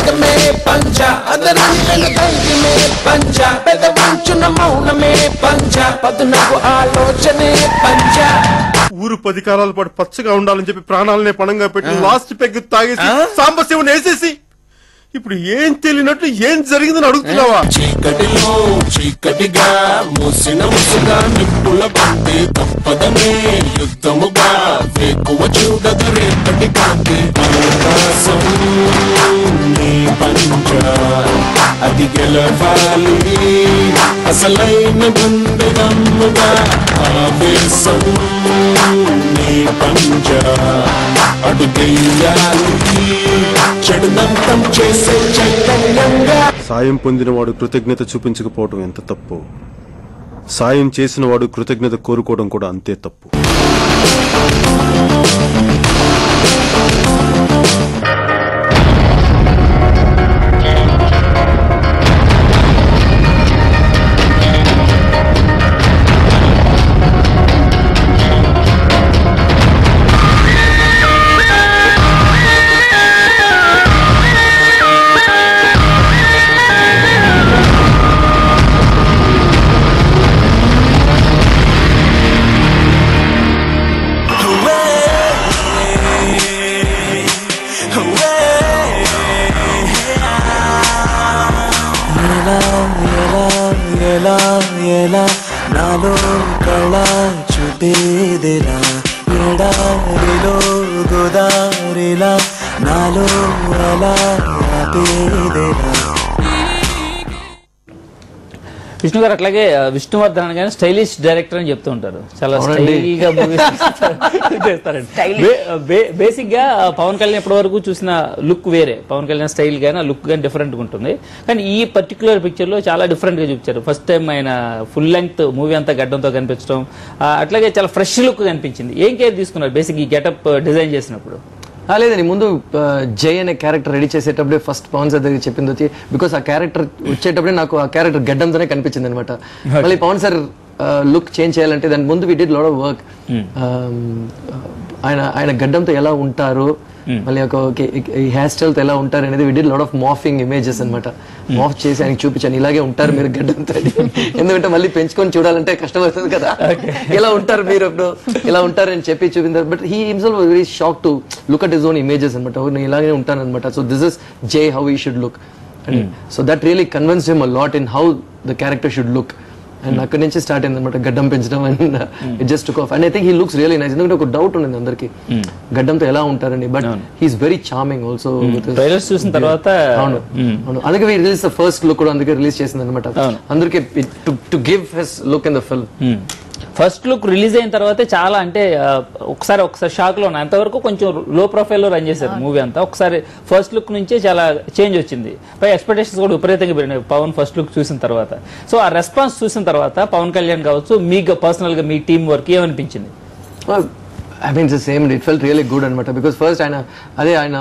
వేగమే పంచ అదరని ధైర్యమే పంచ పెదవంచున మౌనమే పంచ పదునకు ఆలోచనే పంచ ఊరు 10 కాలాల పాటు పచ్చగా ఉండాలని చెప్పి ప్రాణాలనే పణంగా పెట్టి లాస్ట్ పెగ్ తాగేసి సాంబశివుని వేసేసి ఇప్పుడు ఏం తెలియనట్టు ఏం జరిగిందని అడుగుతున్నావా? చీకటిలో చీకటిగా మూసిన ముసుగా నిప్పుల బంతి తప్పదనే యుద్ధముగా వేకువ చూడదు రేపటి కాంతి అవకాశం నీ పంచ అది గెలవాలి అసలైన గుండెదమ్ముగా ఆవేశం నీ పంచ అడుగెయ్యాలి చెడునంతం చేసే చైతన్యంగా. సాయం పొందినవాడు కృతజ్ఞత చూపించకపోవడం ఎంత తప్పు, సాయం చేసిన వాడు కృతజ్ఞత కోరుకోవడం కూడా అంతే తప్పు. నాలో కళ చుట్టేదిరా ఎడారిలో గోదారిలా నాలో అలా ఆపేదిరా. విష్ణు గారు అట్లాగే విష్ణువర్ధన్ అనగానే స్టైలిష్ డైరెక్టర్ అని చెప్తూ ఉంటారు, చాలా స్టైల్ గా చేస్తారండి. బేసిక్ గా పవన్ కళ్యాణ్ ఇప్పటి వరకు చూసిన లుక్ వేరే, పవన్ కళ్యాణ్ స్టైల్ గానీ లుక్ గానీ డిఫరెంట్ గా ఉంటుంది. కానీ ఈ పర్టికులర్ పిక్చర్ లో చాలా డిఫరెంట్ గా చూపించారు. ఫస్ట్ టైం ఆయన ఫుల్ లెంగ్త్ మూవీ అంతా గడ్డంతో కనిపించడం, అట్లాగే చాలా ఫ్రెష్ లుక్ కనిపించింది. ఏం కేర్ తీసుకున్నారు బేసిక్ ఈ గెటప్ డిజైన్ చేసినప్పుడు? లేదండి, ముందు జై అనే క్యారెక్టర్ రెడీ చేసేటప్పుడే ఫస్ట్ పవన్ సార్ దగ్గర చెప్పింది వచ్చి, బికాస్ ఆ క్యారెక్టర్ వచ్చేటప్పుడే నాకు ఆ క్యారెక్టర్ గడ్డంతోనే కనిపించింది అనమాట. మళ్ళీ పవన్ సార్ లుక్ చేంజ్ చేయాలంటే దాని ముందు we did lot of work. ఆయన గడ్డంతో ఎలా ఉంటారు, మళ్ళీ ఒక హెయిర్ స్టైల్ తో ఎలా ఉంటారు అనేది we did lot of morphing images అనమాట. మాఫ్ చేసి ఆయనకి చూపించాను, ఇలాగే ఉంటారు మీరు గడ్డంతో. ఎందుకంటే మళ్ళీ పెంచుకొని చూడాలంటే కష్టం అవుతుంది కదా, ఎలా ఉంటారు మీరు ఇప్పుడు ఇలా ఉంటారు అని చెప్పి చూపించారు. But he himself was very shock to look at his own images అనమాట. నేను ఇలాగే ఉంటాను అనమాట. సో దిస్ ఇస్ జై how he should look. So that really convinced him a lot in how the character should look. And అక్కడి నుంచి start అయింది అనమాట గడ్డం పెంచడం. And it just took off. And I think he looks really nice. ఎందుకంటే ఒక doubt ఉంది అందరికి గడ్డంతో ఎలా ఉంటారని, but he's very charming also. చూసిన తర్వాత అందుకే రిలీజ్ ద ఫస్ట్ లుక్ కూడా అందుకే రిలీజ్ చేసింది అనమాట. అందరికి to give his look in the film. First look release అయిన తర్వాత చాలా అంటే ఒకసారి షాక్ లో ఉన్నా. అంతవరకు కొంచెం లో ప్రొఫైల్ లో రన్ చేశారు మూవీ అంతా. ఒకసారి ఫస్ట్ లుక్ నుంచే చాలా చేంజ్ వచ్చింది. పై ఎక్స్పెక్టేషన్స్ కూడా విపరీతంగా పెరిగినాయి పవన్ ఫస్ట్ లుక్ చూసిన తర్వాత. సో ఆ రెస్పాన్స్ చూసిన తర్వాత పవన్ కళ్యాణ్ కావచ్చు, మీకు పర్సనల్ గా మీ టీమ్ వర్క్ ఏమనిపించింది? I mean, it's the same. It felt really good anamata because first ఆయన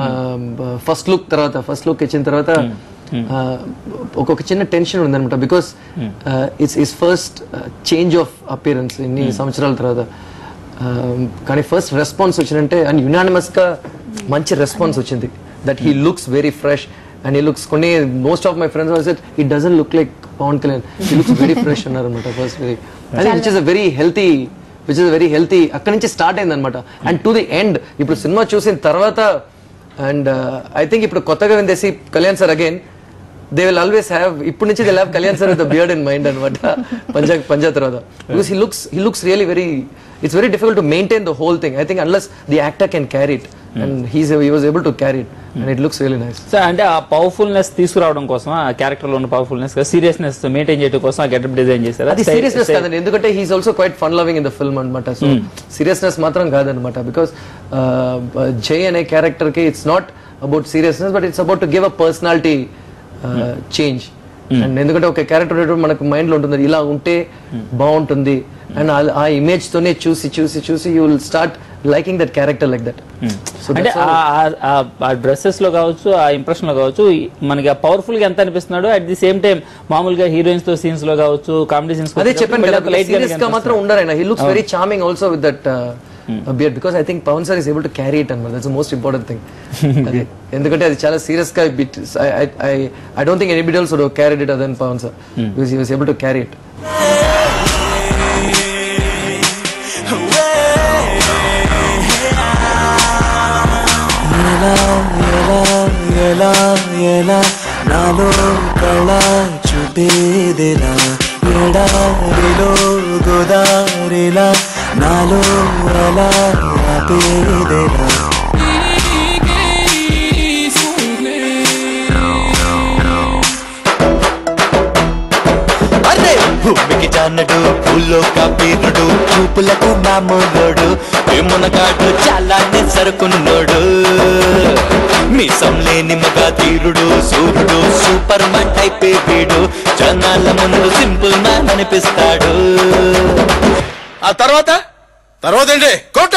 ఫస్ట్ లుక్ తర్వాత ఫస్ట్ లుక్ ఇచ్చిన తర్వాత ఒక చిన్న టెన్షన్ ఉందన్నమాట. Because it's his first change of appearance ఇన్ని సంవత్సరాల తర్వాత. కానీ ఫస్ట్ రెస్పాన్స్ వచ్చిందంటే అండ్ యునానిమస్ గా మంచి రెస్పాన్స్ వచ్చింది. That he looks very fresh and he looks కొన్ని most of my friends are said he doesn't look like Pavan Kalyan, he looks very fresh అన్నారు అనమాట. First very which is a very healthy అక్కడి నుంచి start అయింది అనమాట. And to the end ఇప్పుడు సినిమా చూసిన తర్వాత అండ్ ఐ థింక్ ఇప్పుడు కొత్తగా విందేసి Kalyan sir again they will always have ఇప్పుడు నుంచి they have Kalyan sir with the beard in mind అనమాట పంజా తర్వాత. Because he looks really very it's very difficult to maintain the whole thing. I think unless the actor can carry it and he was able to carry it and it looks really nice. So అంటే ఆ పవర్ఫుల్నెస్ తీసుకురావడం కోసం ఆ character లో ఉన్న పవర్ఫుల్నెస్ seriousness maintain చేయడం కోసం ఆ గెటప్ డిజైన్ చేశారు. అది సీరియస్నెస్ కాదండి, ఎందుకంటే he is also quite fun loving in the film అన్నమాట. సో సీరియస్నెస్ మాత్రం కాదన్నమాట. బికాస్ జై అనే క్యారెక్టర్ కి it's not about seriousness but it's about to give a personality change. And ఎందుకంటే ఒక క్యారెక్టర్ మనకు మైండ్ లో ఉంటుంది ఇలా ఉంటే బాగుంటుంది అండ్ ఆ ఇమేజ్ తోనే చూసి you will start liking that character like that. అంటే ఆ డ్రెస్సెస్ లో కావచ్చు ఆ ఇంప్రెషన్ లో కావచ్చు మనకి పవర్ఫుల్ గా ఎంత అనిపిస్తున్నాడు. అట్ ది సేమ్ టైం మామూలుగా హీరోయిన్స్ తో సీన్స్ లో కావచ్చు కామెడీ సీన్స్ అదే చెప్పాను కదా, సీరియస్ గా మాత్రం ఉండరు ఆయన. He looks very charming also with that beard because I think Pavan sir is able to carry it అనమాట. That's the most important thing. ఎందుకంటే అది చాలా సీరియస్ గా bit. I don't think anybody else would have carried it other than Pavan sir because he was able to carry it. ఎలా ఎలా నాలో కళ చూపేదెలా ఎడారిలో గోదారిలా నాలో అలా ఆపేదెలా భూమికి జానడు పూల్లో కాపీరుడు చూపులకు మామూలుడు మునగాడు చాలా సరుకున్నోడు మీసం లేని మగా తీరుడు సూర్యుడు సూపర్ మ్యాన్ టైప్ వీడు జనాల ముందు సింపుల్ మ్యాన్ అనిపిస్తాడు. ఆ తర్వాత ఏంటి కోట